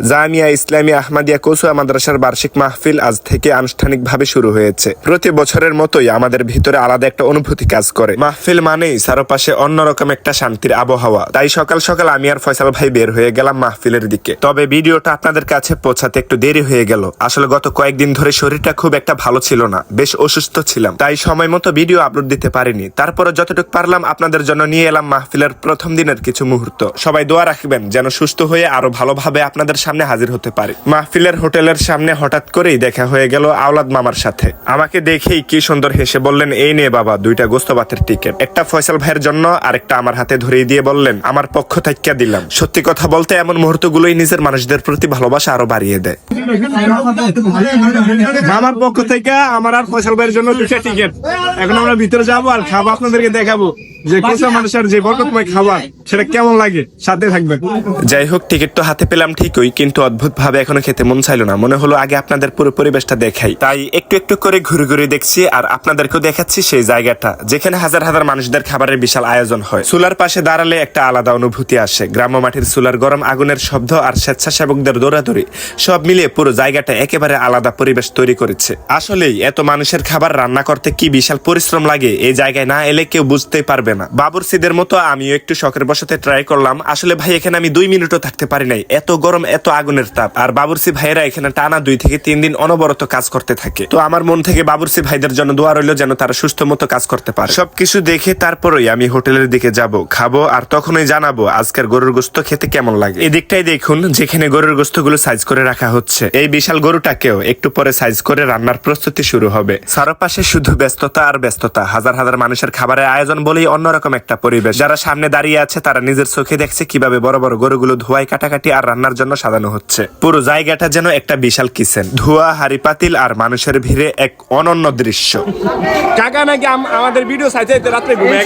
জামিয়া ইসলামিয়া আহমদিয়া কসুয়া মাদ্রাসার বার্ষিক মাহফিল আজ থেকে আনুষ্ঠানিকভাবে শুরু হয়েছে। প্রতি বছরের মতোই আমাদের ভিতরে আলাদা একটা অনুভূতি কাজ করে। মাহফিল মানেই চারপাশে অন্যরকম একটা শান্তির আবহাওয়া। তাই সকাল সকাল আমি আর ফয়সাল ভাই বের হয়ে গেলাম মাহফিলের দিকে। তবে ভিডিওটা আপনাদের কাছে পৌঁছাতে একটু দেরি হয়ে গেল। আসলে গত কয়েকদিন ধরে শরীরটা খুব একটা ভালো ছিল না, বেশ অসুস্থ ছিলাম, তাই সময় মতো ভিডিও আপলোড দিতে পারিনি। তারপরে যতটুকু পারলাম আপনাদের জন্য নিয়ে এলাম মাহফিলের প্রথম দিনের কিছু মুহূর্ত। সবাই দোয়া রাখবেন যেন সুস্থ হয়ে আরো ভালোভাবে আপনাদের সামনে হাজির হতে পারে। মাহফিলের হোটেলের সামনে হঠাৎ করেই দেখা হয়ে গেল আওলাদ মামার সাথে। আমাকে দেখেই কি সুন্দর হেসে বললেন, এই নে বাবা 2টা গোস্ত ভাতের টিকিট, একটা ফয়সাল ভাইয়ের জন্য আর একটা আমার হাতে ধরিয়ে দিয়ে বললেন, আমার পক্ষ থেকে দিলাম। সত্যি কথা বলতে এমন মুহূর্তগুলোই নিজের মানুষদের প্রতি ভালোবাসা আরো বাড়িয়ে দেয়। আমার পক্ষ থেকে আমার আর ফয়সাল ভাইয়ের জন্য 2টা টিকিট। এখন আমরা ভিতরে যাবো আর খাবো, আপনাদেরকে দেখাবো যে কোসা মানুষের যে বরকতময় খাবার সেটা কেমন লাগে, সাথে থাকবেন। যাই হোক, টিকিট তো হাতে পেলাম ঠিকই, কিন্তু অদ্ভুত ভাবে এখনো খেতে মন চাইলো না। মনে হলো আগে আপনাদের পুরো পরিবেশটা দেখাই। তাই একটু একটু করে ঘুরে ঘুরে দেখছি আর আপনাদেরকেও দেখাচ্ছি সেই জায়গাটা যেখানে হাজার হাজার মানুষদের খাবারের বিশাল আয়োজন হয়। চুলার পাশে দাঁড়ালে একটা আলাদা অনুভূতি আসে। গ্রাম্য মাটির চুলার গরম আগুনের শব্দ আর স্বেচ্ছাসেবকদের দৌড়াদৌড়ি সব মিলিয়ে পুরো জায়গাটা একেবারে আলাদা পরিবেশ তৈরি করেছে। আসলেই এত মানুষের খাবার রান্না করতে কি বিশাল পরিশ্রম লাগে, এই জায়গায় না এলে কেউ বুঝতেই পারবে না। বাবুর্চিদের মতো আমিও একটু শখের বসাতে ট্রাই করলাম। আসলে ভাই এখানে আমি 2 মিনিটও থাকতে পারি নাই, এত গরম, এত আগুনের তাপ। আর বাবুর্চি ভাইয়েরা এখানে টানা 2 থেকে 3 দিন অনবরত কাজ করতে থাকে। তো আমার মন থেকে বাবুর্চি ভাইদের জন্য দোয়া রইল যেন তারা সুস্থ মতো কাজ করতে পারে। সবকিছু দেখে তারপরেই আমি হোটেলের দিকে যাব, খাবো আর তখনই জানাবো আজকের গরুর গোস্ত খেতে কেমন লাগে। এদিকটাই দেখুন যেখানে গরুর গোস্তগুলো সাইজ করে রাখা হচ্ছে। এই বিশাল গরুটাকেও একটু পরে সাইজ করে রান্নার প্রস্তুতি শুরু হবে। চারপাশে শুধু ব্যস্ততা আর ব্যস্ততা। হাজার হাজার মানুষের খাবারের আয়োজন বলেই অন্যরকম একটা পরিবেশ। যারা সামনে দাঁড়িয়ে আছে তারা নিজের চোখে দেখছে কিভাবে বড় বড় গরুগুলো ধোয়ায় কাটাকাটি আর রান্নার জন্য সাজানো হচ্ছে। পুরো জায়গাটা যেন একটা বিশাল কিচেন। ধোয়া, হাড়ি পাতিল আর মানুষের ভিড়ে এক অনন্য দৃশ্য। কাকা নাকি আমাদের ভিডিও চাইতে রাত্রে ঘুমিয়ে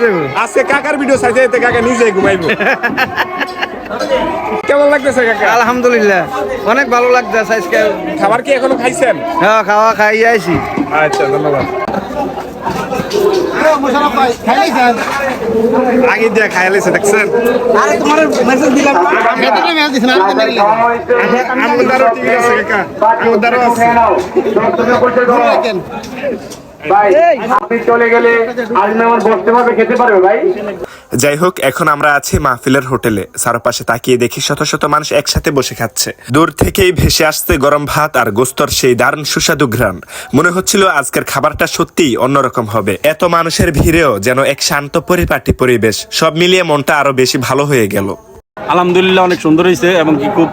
যাবো। আজকে কাকার ভিডিও চাইতে কাকা নিজে ঘুমাইবো। কেমন লাগতেছে কাকা? আলহামদুলিল্লাহ অনেক ভালো লাগতেছে। আজকে খাবার কি এখনো খাইছেন? হ্যাঁ, খাওয়া খাই আইছি। আচ্ছা, ধন্যবাদ। আগে দিয়ে খাই লাইছে, দেখছেন? আমদারও টিভি আছে কাকা, আমদারও আছে। যাই হোক, এখন আমরা আছি মাহফিলের হোটেলে। চারপাশে তাকিয়ে দেখি শত শত মানুষ একসাথে বসে খাচ্ছে। দূর থেকেই ভেসে আসছে গরম ভাত আর গোস্তর সেই দারুণ সুস্বাদু ঘ্রাণ। মনে হচ্ছিল আজকের খাবারটা সত্যিই অন্যরকম হবে। এত মানুষের ভিড়েও যেন এক শান্ত পরিপাটি পরিবেশ। সব মিলিয়ে মনটা আরো বেশি ভালো হয়ে গেল। আলহামদুলিল্লাহ অনেক সুন্দর হয়েছে এবং কি খুব